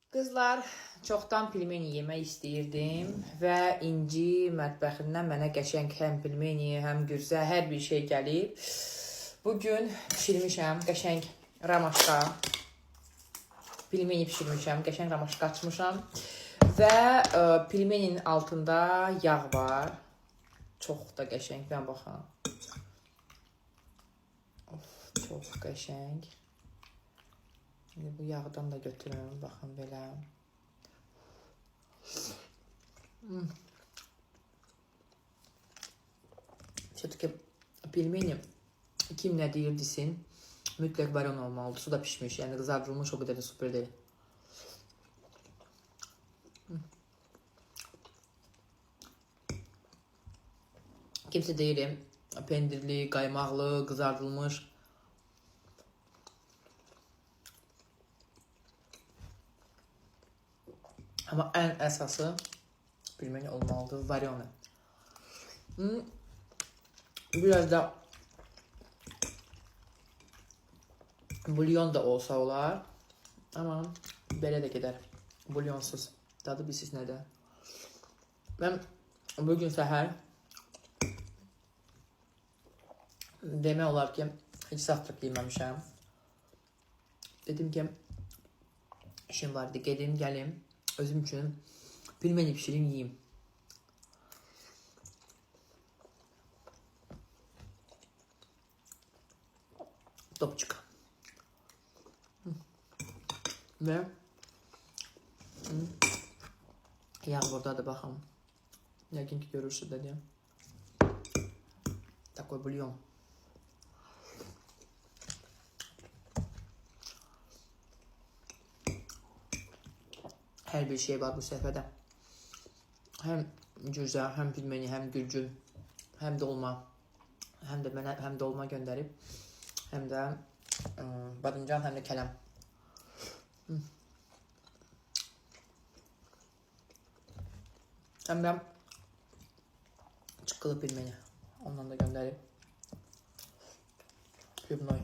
Qızlar, çoxdan pilmeni yemək istəyirdim və İnci mətbəxindən mənə qəşəng həm pilmeni, həm gürzə, hər bir şey gəlib. Bugün pişirmişəm, qəşəng ramaşka, pilmeni pişirmişəm, qəşəng ramaşka açmışam və pilmenin altında yağ var. Çox da qəşəng, mən baxın. Çox qəşəng. Şimdi bu yağdan da götürün, baxın belə. Все-таки pilmeni kim nə deyir desin, mütləq baron olmalıdır. Su da pişmiş, yəni qızardılmış, o qədər də super deyil. Kimsə deyirəm, pendirli, qaymaqlı, qızardılmış. Amma ən əsası pilmeni olmalıdır, varyonu. Biraz da bulyon da olsa olar. Amma belə də gedər. Bulyonsuz. Dadı bilsiz nədir? Mən bugün səhər demək olar ki, heç zavtrak yeməmişəm. Dedim ki, işim vardı, gedim, gəlim. Özüm üçün pilmeni pişirim, yiyeyim. Topçuk. Ve yağ burada da baxın. Yəqin ki görürsünüz dedim. Такой бульон. Hər bir şey var bu səhvədə. Həm gürzə, həm pilmeni, həm gülgül, həm dolma. Həm də mənə həm dolma göndərib. Həm də badıncan, həm də kələm. Həm də çıqqılı pilmeni. Ondan da göndərib. Yubnoy.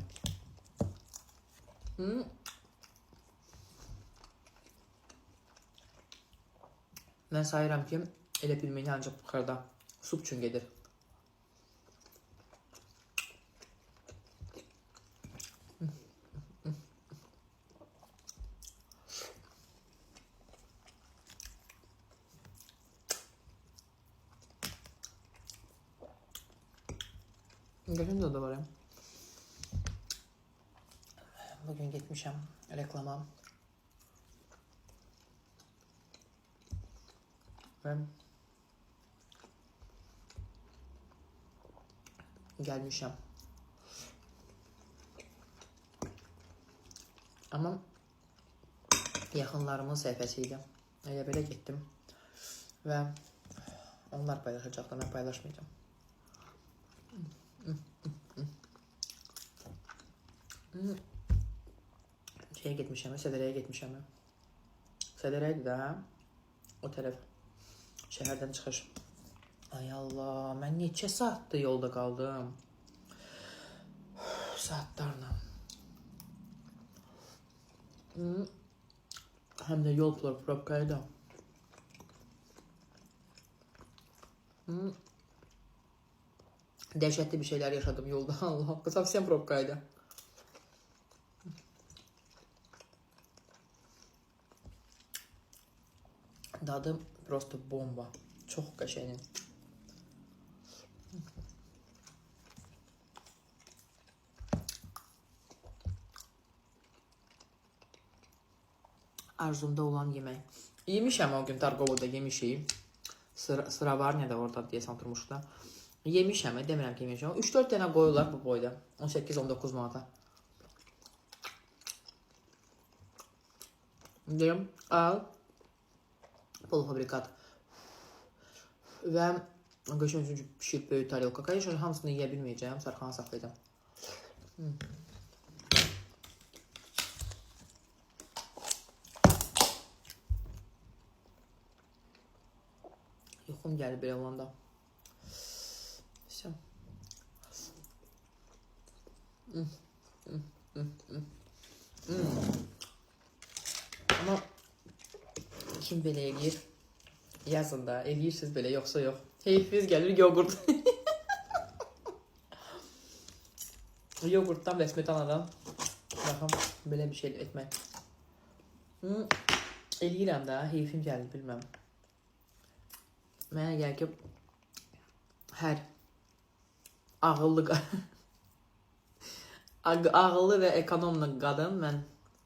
Mən sayıram ki, elə pilmeni ancaq buxarda sup üçün gedir. Qəşəng dadı var ya. Bugün getmişəm reklama. Və gəlmişəm. Amma yaxınlarımın səhifəsi idi. Elə belə getdim və onlar paylaşacaqlar, mən paylaşmayacağım. Şeyə getmişəm, Sədərəyə getmişəm. Sədərə idi də, o tərəf. Şəhərdən çıxış. Ay Allah, mən neçə saatdır yolda qaldım. Saatlarla. Həm də yol probkaydı. Dəhşətli bir şeylər yaşadım yolda. Allah, совсем probkaydı. Dadı просто bomba. Çox qəşəng. Arzumda olan yemək. Yemişəm o gün Targovada yemişik. Sıra var nə də orada deyəsən oturmuşdu. Yemişəm, demirəm ki yemişəm. 3-4 dənə qoyurlar bu boyda. 18-19 manata. Deyirəm, al. Polofabrikat. Və qəşəng üçün pişirib böyük tarelka. Конечно, hamısını yeyə bilməyəcəm, sarxana saxlayacağım. Yuxum gəlir belə olanda. Все. Ama Kim belə eləyir? Yazın da, eləyirsiniz belə, yoxsa yox. Heyfiniz gəlir yoğurt. Yoğurtdan və smetanadan baxım, belə bir şey etmək. Eləyirəm də, heyfim gəlir, bilməm. Mənə gəlir ki, hər ağıllı ağıllı və ekonomlu qadın, mən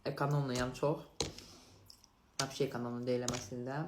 ekonomluyam çox. Hapşi ekonomlu deyiləm əslində.